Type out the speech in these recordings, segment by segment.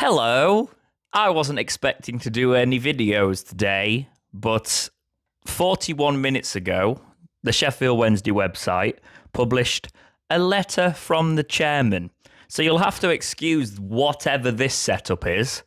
Hello. I wasn't expecting to do any videos today, but 41 minutes ago, the Sheffield Wednesday website published a letter from the chairman. So you'll have to excuse whatever this setup is,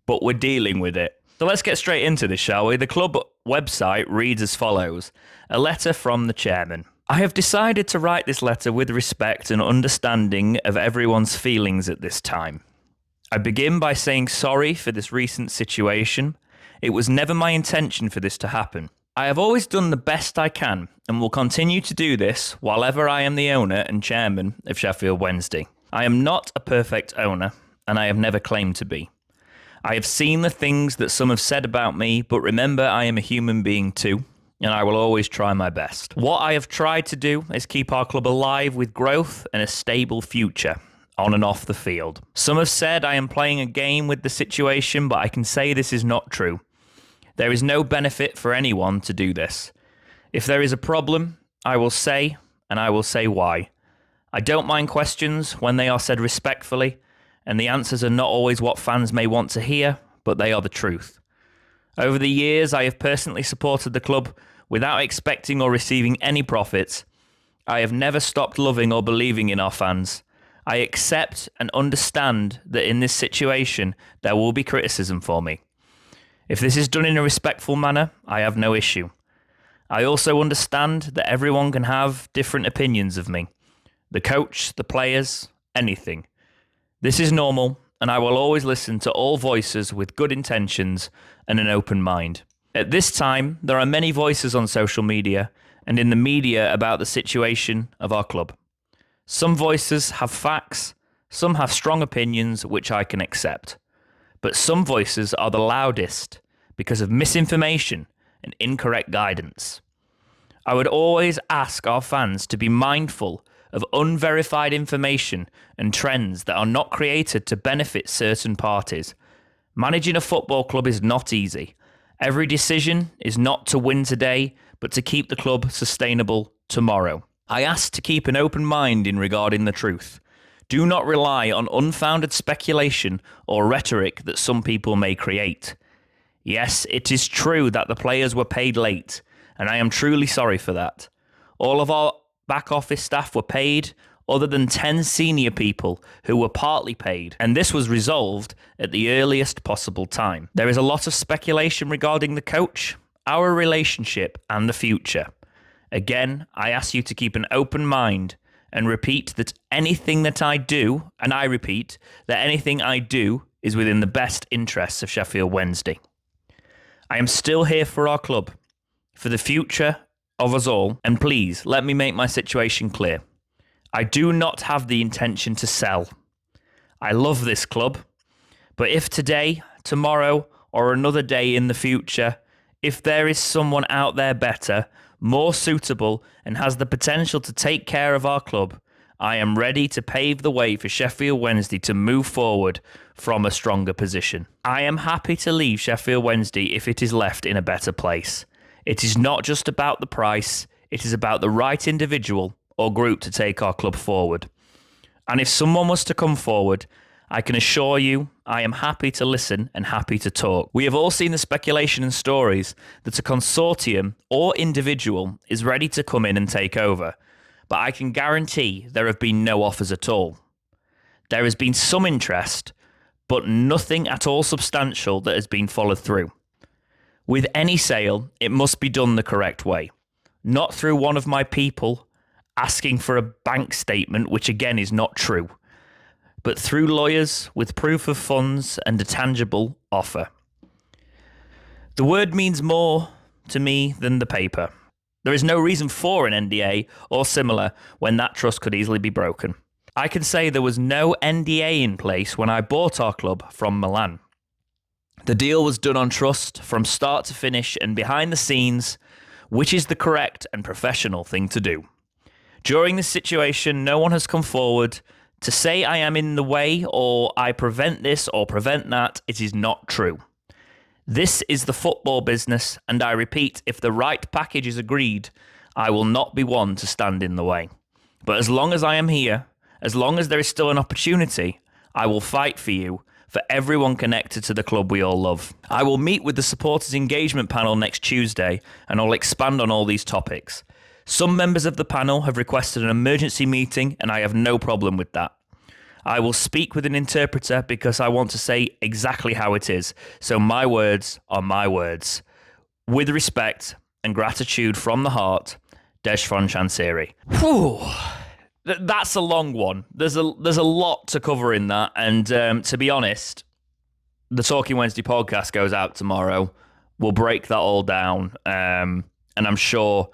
but we're dealing with it. So let's get straight into this, shall we? The club website reads as follows: a letter from the chairman. I have decided to write this letter with respect and understanding of everyone's feelings at this time. I begin by saying sorry for this recent situation. It was never my intention for this to happen. I have always done the best I can and will continue to do this while ever I am the owner and chairman of Sheffield Wednesday. I am not a perfect owner, and I have never claimed to be. I have seen the things that some have said about me, but remember I am a human being too, and I will always try my best. What I have tried to do is keep our club alive with growth and a stable future, on and off the field. Some have said I am playing a game with the situation, but I can say this is not true. There is no benefit for anyone to do this. If there is a problem, I will say, and I will say why. I don't mind questions when they are said respectfully, and the answers are not always what fans may want to hear, but they are the truth. Over the years, I have personally supported the club without expecting or receiving any profits. I have never stopped loving or believing in our fans. I accept and understand that in this situation, there will be criticism for me. If this is done in a respectful manner, I have no issue. I also understand that everyone can have different opinions of me. The coach, the players, anything. This is normal, and I will always listen to all voices with good intentions and an open mind. At this time, there are many voices on social media and in the media about the situation of our club. Some voices have facts, some have strong opinions which I can accept. But some voices are the loudest because of misinformation and incorrect guidance. I would always ask our fans to be mindful of unverified information and trends that are not created to benefit certain parties. Managing a football club is not easy. Every decision is not to win today, but to keep the club sustainable tomorrow. I ask to keep an open mind in regarding the truth. Do not rely on unfounded speculation or rhetoric that some people may create. Yes, it is true that the players were paid late, and I am truly sorry for that. All of our back office staff were paid, other than 10 senior people who were partly paid, and this was resolved at the earliest possible time. There is a lot of speculation regarding the coach, our relationship, and the future. Again, I ask you to keep an open mind and repeat that anything that I do, and I repeat that anything I do is within the best interests of Sheffield Wednesday. I am still here for our club, for the future of us all, and please let me make my situation clear. I do not have the intention to sell. I love this club, but if today, tomorrow, or another day in the future, if there is someone out there better, more suitable, and has the potential to take care of our club, I am ready to pave the way for Sheffield Wednesday to move forward from a stronger position. I am happy to leave Sheffield Wednesday if it is left in a better place. It is not just about the price, it is about the right individual or group to take our club forward. And if someone was to come forward, I can assure you I am happy to listen and happy to talk. We have all seen the speculation and stories that a consortium or individual is ready to come in and take over, but I can guarantee there have been no offers at all. There has been some interest, but nothing at all substantial that has been followed through. With any sale, it must be done the correct way, not through one of my people asking for a bank statement, which again is not true, but through lawyers with proof of funds and a tangible offer. The word means more to me than the paper. There is no reason for an NDA or similar when that trust could easily be broken. I can say there was no NDA in place when I bought our club from Milan. The deal was done on trust from start to finish and behind the scenes, which is the correct and professional thing to do. During this situation, no one has come forward to say I am in the way or I prevent this or prevent that. It is not true. This is the football business, and I repeat, if the right package is agreed, I will not be one to stand in the way. But as long as I am here, as long as there is still an opportunity, I will fight for you, for everyone connected to the club we all love. I will meet with the supporters engagement panel next Tuesday and I'll expand on all these topics. Some members of the panel have requested an emergency meeting and I have no problem with that. I will speak with an interpreter because I want to say exactly how it is. So my words are my words. With respect and gratitude from the heart, Deshfron Chansiri. Whew. That's a long one. There's a lot to cover in that. And to be honest, the Talking Wednesday podcast goes out tomorrow. We'll break that all down. And I'm sure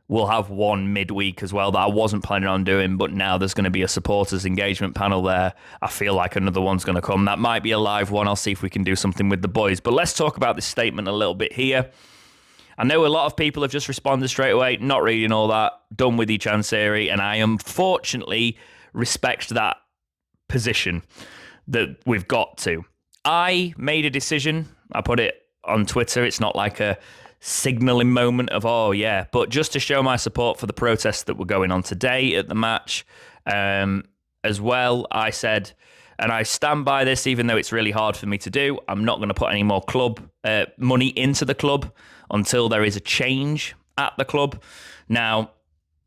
we'll have one midweek as well that I wasn't planning on doing, but now there's going to be a supporters engagement panel there. I feel like another one's going to come. That might be a live one. I'll see if we can do something with the boys. But let's talk about this statement a little bit here. I know a lot of people have just responded straight away, not reading all that, done with you, Chansiri, and I unfortunately respect that position that we've got to. I made a decision. I put it on Twitter. It's not like a signaling moment of, oh yeah, but just to show my support for the protests that were going on today at the match. As well, I said, and I stand by this even though it's really hard for me to do, I'm not going to put any more club money into the club until there is a change at the club. Now,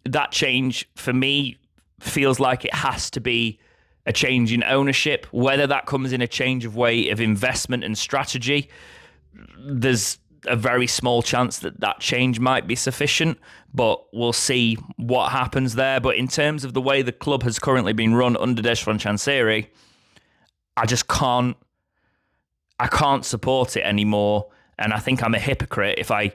that change for me feels like it has to be a change in ownership, whether that comes in a change of way of investment and strategy. There's a very small chance that that change might be sufficient, but we'll see what happens there. But in terms of the way the club has currently been run under Deshfron Chansiri, I just can't support it anymore. And I think I'm a hypocrite if I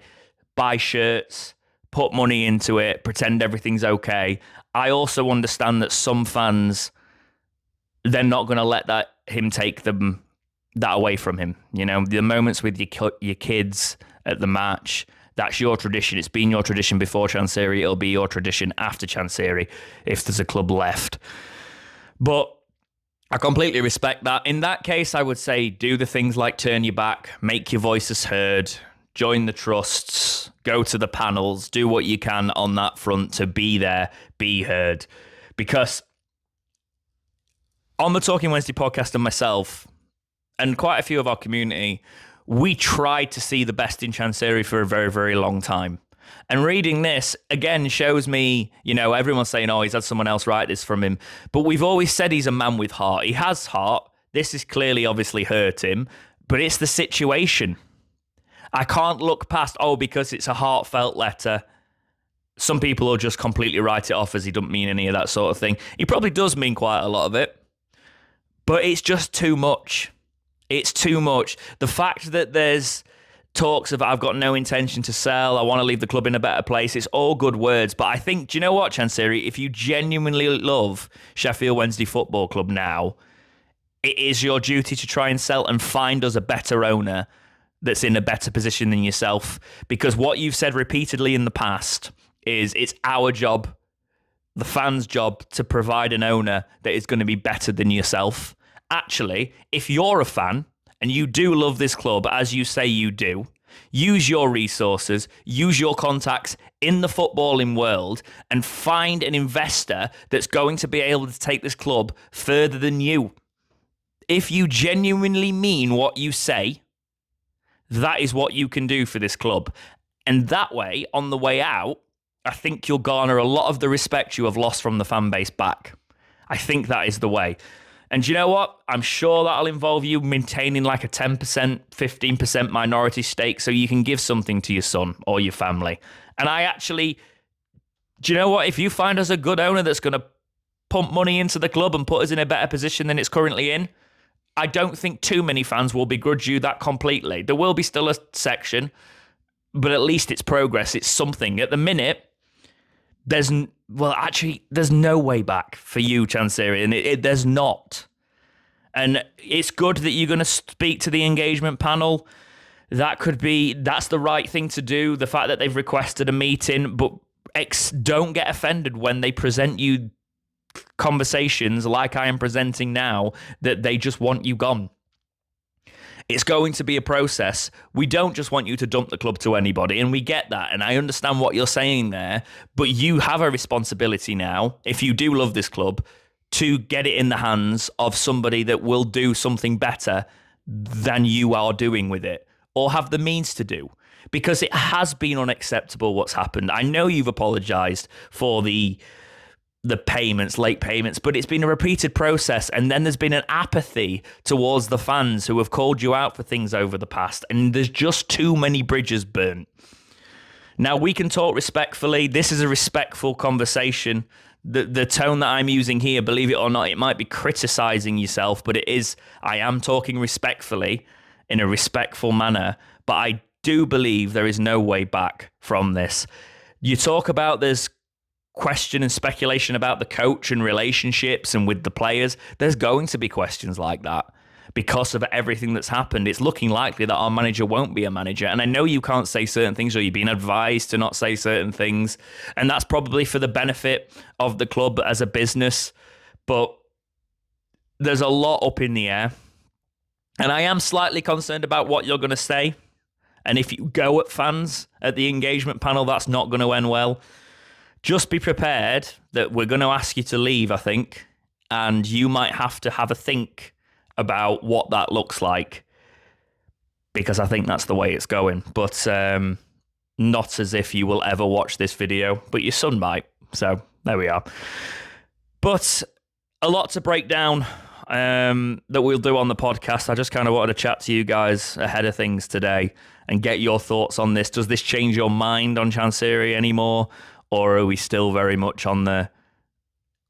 buy shirts, put money into it, pretend everything's okay. I also understand that some fans, they're not going to let him take that away from him. You know, the moments with your kids at the match, that's your tradition. It's been your tradition before Chansiri. It'll be your tradition after Chansiri if there's a club left. But I completely respect that. In that case, I would say do the things like turn your back, make your voices heard, join the trusts, go to the panels, do what you can on that front to be there, be heard. Because on the Talking Wednesday podcast and myself, and quite a few of our community, we tried to see the best in Chansiri for a very, very long time. And reading this, again, shows me, you know, everyone's saying, oh, he's had someone else write this from him. But we've always said he's a man with heart. He has heart. This is clearly obviously hurt him, but it's the situation. I can't look past, because it's a heartfelt letter. Some people will just completely write it off as he doesn't mean any of that sort of thing. He probably does mean quite a lot of it, but it's just too much. It's too much. The fact that there's talks of I've got no intention to sell, I want to leave the club in a better place, it's all good words. But I think, do you know what, Chansiri? If you genuinely love Sheffield Wednesday Football Club now, it is your duty to try and sell and find us a better owner that's in a better position than yourself. Because what you've said repeatedly in the past is it's our job, the fans' job, to provide an owner that is going to be better than yourself. Actually, if you're a fan and you do love this club, as you say you do, use your resources, use your contacts in the footballing world and find an investor that's going to be able to take this club further than you. If you genuinely mean what you say, that is what you can do for this club. And that way, on the way out, I think you'll garner a lot of the respect you have lost from the fan base back. I think that is the way. And you know what? I'm sure that'll involve you maintaining like a 10%, 15% minority stake so you can give something to your son or your family. And do you know what? If you find us a good owner that's going to pump money into the club and put us in a better position than it's currently in, I don't think too many fans will begrudge you that completely. There will be still a section, but at least it's progress. It's something. At the minute, there's no way back for you, Chansiri, and there's not. And it's good that you're going to speak to the engagement panel. That's the right thing to do. The fact that they've requested a meeting, but don't get offended when they present you conversations like I am presenting now, that they just want you gone. It's going to be a process. We don't just want you to dump the club to anybody, and we get that, and I understand what you're saying there, but you have a responsibility now, if you do love this club, to get it in the hands of somebody that will do something better than you are doing with it, or have the means to do. Because it has been unacceptable what's happened. I know you've apologised for the payments, late payments, but it's been a repeated process, and then there's been an apathy towards the fans who have called you out for things over the past, and there's just too many bridges burnt. Now, we can talk respectfully. This is a respectful conversation. The tone that I'm using here, believe it or not, it might be criticising yourself, but I am talking respectfully in a respectful manner, but I do believe there is no way back from this. You talk about there's question and speculation about the coach and relationships and with the players. There's going to be questions like that because of everything that's happened. It's looking likely that our manager won't be a manager. And I know you can't say certain things, or you've been advised to not say certain things. And that's probably for the benefit of the club as a business. But there's a lot up in the air. And I am slightly concerned about what you're going to say. And if you go at fans at the engagement panel, that's not going to end well. Just be prepared that we're going to ask you to leave, I think. And you might have to have a think about what that looks like, because I think that's the way it's going. But not as if you will ever watch this video, but your son might. So there we are. But a lot to break down that we'll do on the podcast. I just kind of wanted to chat to you guys ahead of things today and get your thoughts on this. Does this change your mind on Chansiri anymore? Or are we still very much on the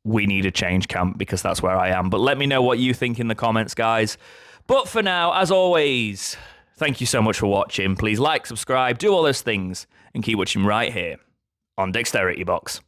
we need a change camp? Because that's where I am. But let me know what you think in the comments, guys. But for now, as always, thank you so much for watching. Please like, subscribe, do all those things, and keep watching right here on Dexterity Box.